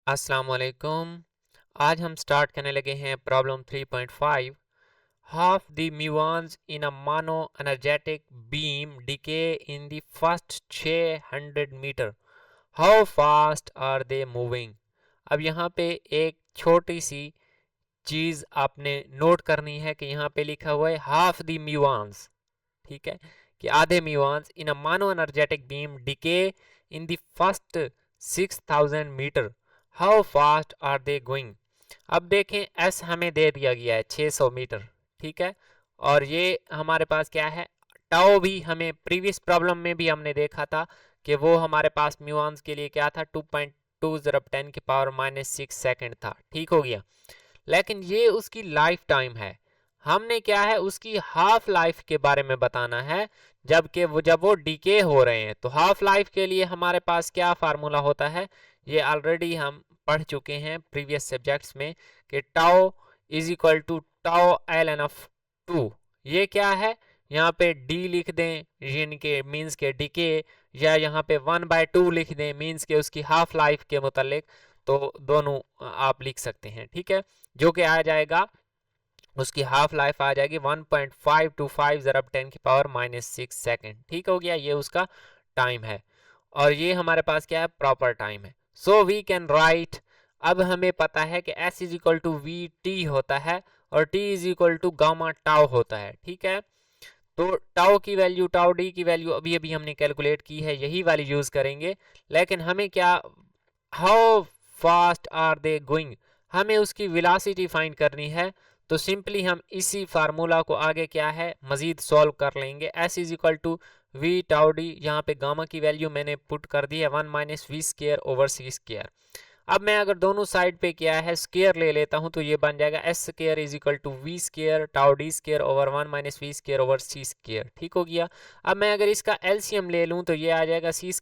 अस्सलाम वालेकुम। आज हम स्टार्ट करने लगे हैं problem 3.5। Half the muons in a monoenergetic beam decay in the first 600 metres, how fast are they moving. अब यहाँ पे एक छोटी सी चीज़ आपने नोट करनी है कि यहाँ पे लिखा हुआ है हाफ द म्यूऑन्स, ठीक है, कि आधे muons in a monoenergetic beam decay in the first 6000 metres, how fast are they going. अब देखें एस हमें दे दिया गया है 600 मीटर, ठीक है, और ये हमारे पास क्या है टाओ, भी हमें प्रीवियस प्रॉब्लम में भी हमने देखा था कि वो हमारे पास म्यूऑन्स के लिए क्या था 2.20 की पावर -6 सेकेंड था, ठीक हो गया। लेकिन ये उसकी लाइफ टाइम है, हमने क्या है उसकी हाफ लाइफ के बारे में बताना है, जबकि जब वो डीके हो रहे हैं तो हाफ लाइफ के लिए हमारे पास क्या फार्मूला होता है, ये ऑलरेडी हम पढ़ चुके हैं प्रीवियस सब्जेक्ट्स में कि tau is equal to tau L N F 2। ये क्या है, यहाँ पे डी लिख दें इनके मीन्स के डीके, या यहाँ पे 1/2 लिख दें मीन्स के उसकी हाफ लाइफ के मुतालिक, तो दोनों आप लिख सकते हैं, ठीक है, जो कि आ जाएगा उसकी हाफ लाइफ आ जाएगी 1.525 की पावर -6 सेकेंड, ठीक हो गया। ये उसका टाइम है और ये हमारे पास क्या है प्रॉपर टाइम है। सो वी कैन राइट, अब हमें पता है कि S is equal to V T होता है और T is equal to gamma tau होता है, ठीक है। तो टाउ की वैल्यू टाउ डी की वैल्यू अभी अभी हमने कैलकुलेट की है, यही वाली यूज करेंगे। लेकिन हमें क्या, how fast are they going, हमें उसकी वेलोसिटी फाइंड करनी है। तो सिंपली हम इसी फार्मूला को आगे क्या है मजीद सॉल्व कर लेंगे। S is equal to V tau D, यहाँ पे गामा की वैल्यू मैंने पुट कर दी है 1 - v²/c²। अब मैं अगर दोनों साइड पे क्या है स्केयर ले लेता हूँ तो ये बन जाएगा S² is equal to v² tau d² over 1 - v²/c², ठीक हो गया। अब मैं अगर इसका एलसीएम ले लूँ तो ये आ जाएगा c² -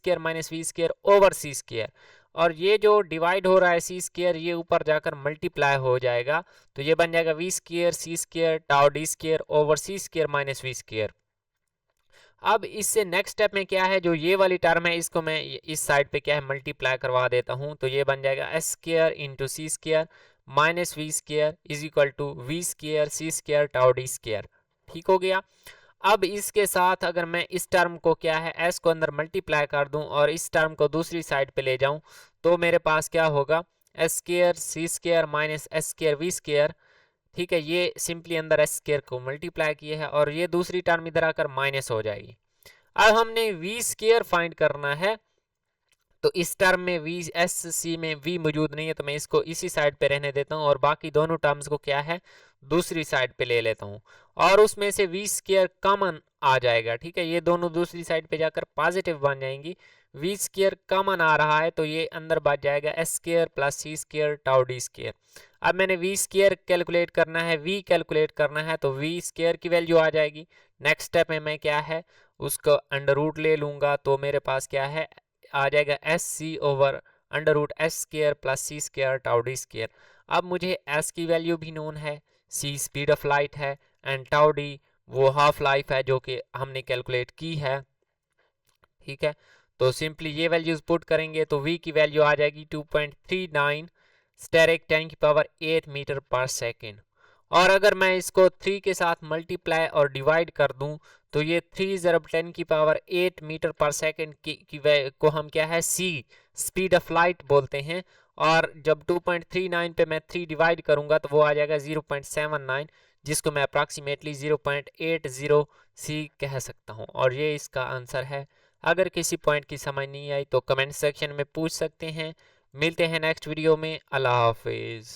v²/c², और ये जो डिवाइड हो रहा है c² ये ऊपर जाकर मल्टीप्लाई हो जाएगा, तो ये बन जाएगा v² c² tau d² over c² - v²। अब इससे नेक्स्ट स्टेप में क्या है, जो ये वाली टर्म है इसको मैं इस साइड पे क्या है मल्टीप्लाई करवा देता हूँ, तो ये बन जाएगा S² into c² -v² is equal to v² c² tau d², ठीक हो गया। अब इसके साथ अगर मैं इस टर्म को क्या है s को अंदर मल्टीप्लाई कर दूं और इस टर्म को दूसरी साइड पे ले जाऊं, तो मेरे पास क्या होगा S² c² -s² v², ठीक है। ये सिंपली अंदर s² को मल्टीप्लाई किया है और ये दूसरी टर्म इधर आकर माइनस हो जाएगी। अब हमने v² फाइंड करना है, तो इस टर्म में वी एस सी में v मौजूद नहीं है, तो मैं इसको इसी साइड पे रहने देता हूँ और बाकी दोनों टर्म्स को क्या है दूसरी साइड पे ले लेता हूँ, और उसमें से v² कॉमन आ जाएगा, ठीक है। ये दोनों दूसरी साइड पे जाकर पॉजिटिव बन जाएंगी। v² कॉमन आ रहा है तो ये अंदर बच जाएगा s² + c² टाउ d²। अब मैंने v² कैलकुलेट करना है, v कैलकुलेट करना है, तो v² की वैल्यू आ जाएगी। नेक्स्ट स्टेप में मैं क्या है उसको अंडर रूट ले लूंगा, तो मेरे पास क्या है आ जाएगा SC over √s² + c² tau d²। अब मुझे s की वैल्यू भी नोन है, c स्पीड ऑफ लाइट है एंड टाउ d वो हाफ लाइफ है जो कि हमने कैलकुलेट की है, ठीक है। तो सिंपली ये वैल्यूज पुट करेंगे तो v की वैल्यू आ जाएगी 2.39 स्टेरिक 10⁸ मीटर पर सेकेंड। और अगर मैं इसको 3 के साथ मल्टीप्लाई और डिवाइड कर दूं तो ये 3 ज़रब 10⁸ मीटर पर सेकेंड को हम क्या है c स्पीड ऑफ लाइट बोलते हैं, और जब 2.39 पे मैं 3 डिवाइड करूंगा तो वो आ जाएगा 0.79, जिसको मैं अप्रॉक्सीमेटली 0.80 c कह सकता हूँ, और ये इसका आंसर है। अगर किसी पॉइंट की समझ नहीं आई तो कमेंट सेक्शन में पूछ सकते हैं। मिलते हैं नेक्स्ट वीडियो में। अल्लाह हाफिज़।